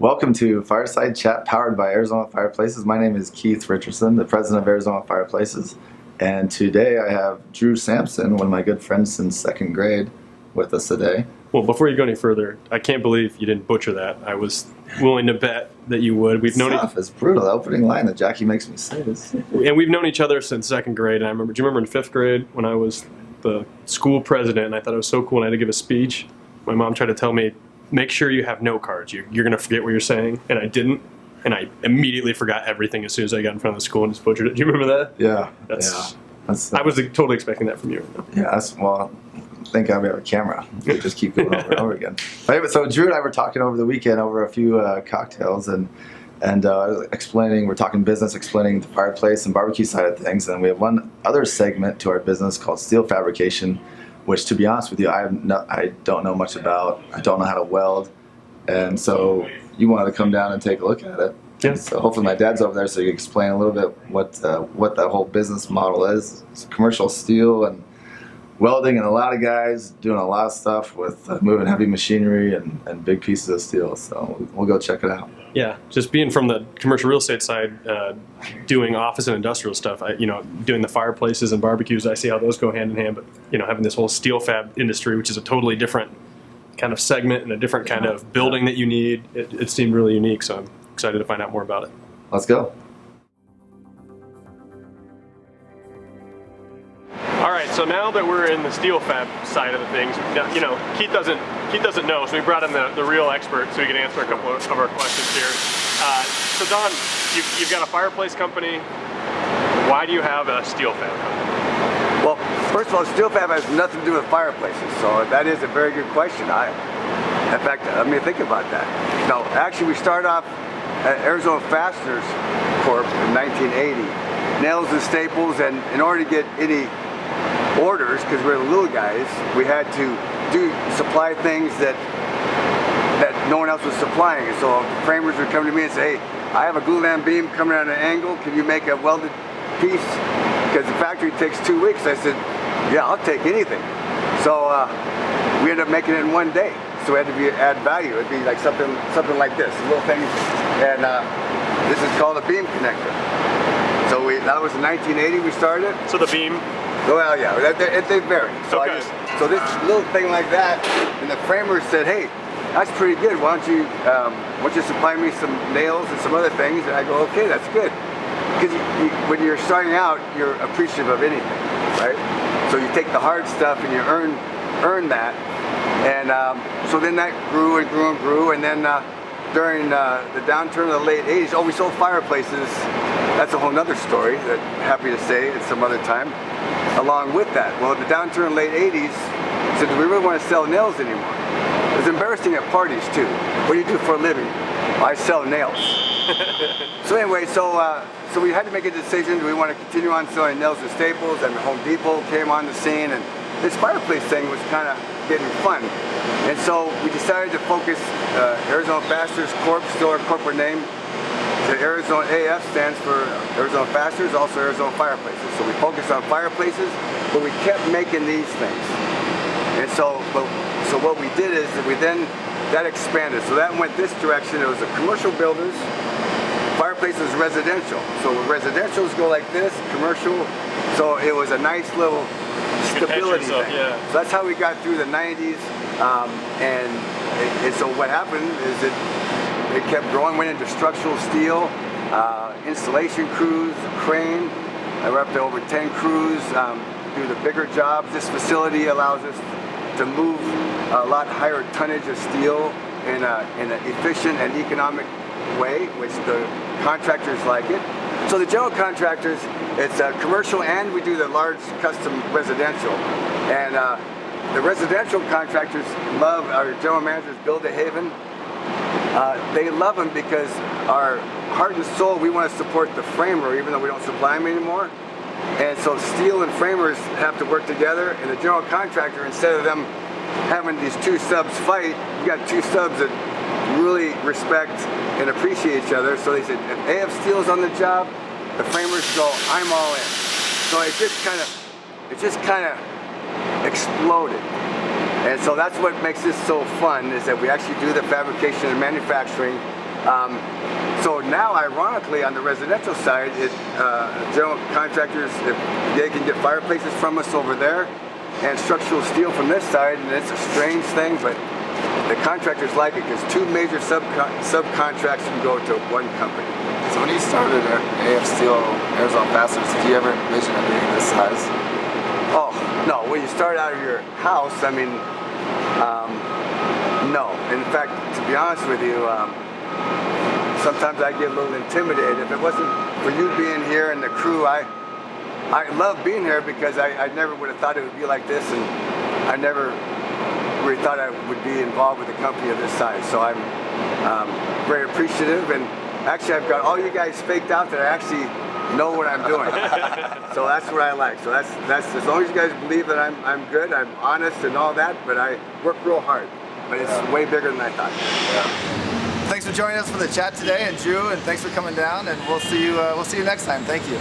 Welcome to Fireside Chat powered by Arizona Fireplaces. My name is Keith Richardson, the president of Arizona Fireplaces. And today I have Drew Sampson, one of my good friends since second grade, with us today. Well, before you go any further, I can't believe you didn't butcher that. I was willing to bet that you would. We've known It's brutal. The opening line that Jackie makes me say this. And we've known each other since second grade. And do you remember in fifth grade when I was the school president and I thought it was so cool and I had to give a speech? My mom tried to tell me, make sure you have note cards. You're going to forget what you're saying. And I didn't. And I immediately forgot everything as soon as I got in front of the school and just butchered it. Do you remember that? Yeah. I was totally expecting that from you. Yeah, thank God we have a camera. We just keep going over and over again. Anyway, so Drew and I were talking over the weekend over a few cocktails and explaining, we're talking business, explaining the fireplace and barbecue side of things. And we have one other segment to our business called steel fabrication, which, to be honest with you, I don't know much about. I don't know how to weld. And so you wanted to come down and take a look at it. Yeah. So hopefully my dad's over there so you can explain a little bit what that whole business model is. It's commercial steel and welding, and a lot of guys doing a lot of stuff with moving heavy machinery and big pieces of steel. So we'll go check it out. Yeah, just being from the commercial real estate side, doing office and industrial stuff, doing the fireplaces and barbecues, I see how those go hand in hand. But having this whole steel fab industry, which is a totally different kind of segment and a different kind of building that you need, it seemed really unique. So I'm excited to find out more about it. Let's go. All right, so now that we're in the steel fab side of the things, Keith doesn't know, so we brought in the real expert so he can answer a couple of our questions here. So Don, you've got a fireplace company. Why do you have a steel fab company? Well, first of all, steel fab has nothing to do with fireplaces, so that is a very good question. In fact, let me think about that. No, actually, we started off at Arizona Fasteners Corp in 1980. Nails and staples, and in order to get any orders, because we're the little guys, we had to supply things that no one else was supplying. And so framers would come to me and say, hey, I have a glulam beam coming at an angle, can you make a welded piece? Because the factory takes 2 weeks. I said, yeah, I'll take anything. So we ended up making it in 1 day. So it had to add value. It'd be like something like this, a little thing, and this is called a beam connector. So that was in 1980 we started. So the beam? Well, yeah, they vary. So okay. So this little thing like that, and the framer said, hey, that's pretty good. Why don't you supply me some nails and some other things? And I go, okay, that's good. Because when you're starting out, you're appreciative of anything, right? So you take the hard stuff and you earn that. And so then that grew and grew and grew. And then during the downturn of the late 80s, we sold fireplaces. That's a whole nother story that I'm happy to say at some other time. Along with that, well, the downturn in the late 80s, said, do we really want to sell nails anymore? It was embarrassing at parties too. What do you do for a living? I sell nails. So anyway, so we had to make a decision. Do we want to continue on selling nails and staples? And Home Depot came on the scene, and this fireplace thing was kind of getting fun. And so we decided to focus Arizona Fasteners Corp, still our corporate name. The Arizona AF stands for Arizona Fasteners, also Arizona Fireplaces. So we focused on fireplaces, but we kept making these things. And so what we did is that expanded. So that went this direction. It was the commercial builders, fireplaces residential. So residentials go like this, commercial. So it was a nice little stability thing. Yeah. So that's how we got through the 90s. And so what happened is it kept growing, went into structural steel, installation crews, crane. We're up to over 10 crews, do the bigger jobs. This facility allows us to move a lot higher tonnage of steel in an efficient and economic way, which the contractors like it. So the general contractors, it's commercial, and we do the large custom residential. And the residential contractors love our general managers, Bill DeHaven. They love them because our heart and soul, we want to support the framer even though we don't supply them anymore. And so steel and framers have to work together, and the general contractor, instead of them having these two subs fight, you got two subs that really respect and appreciate each other. So they said, if AF Steel's on the job, the framers go, I'm all in. So it just kind of exploded. And so that's what makes this so fun, is that we actually do the fabrication and manufacturing So now, ironically, on the residential side, general contractors, if they can get fireplaces from us over there and structural steel from this side, and it's a strange thing, but the contractors like it because two major subcontracts can go to one company. So when you started at AF Steel Arizona Fasteners, did you ever envision it being this size? Oh, no. When you start out of your house, I mean, no. In fact, to be honest with you, sometimes I get a little intimidated. If it wasn't for you being here and the crew, I love being here because I never would have thought it would be like this, and I never really thought I would be involved with a company of this size. So I'm very appreciative, and actually I've got all you guys faked out that I actually know what I'm doing. So that's what I like. So that's as long as you guys believe that I'm good, I'm honest and all that, but I work real hard. But it's way bigger than I thought. Thanks for joining us for the chat today, and Drew, and thanks for coming down, and we'll see you next time. Thank you.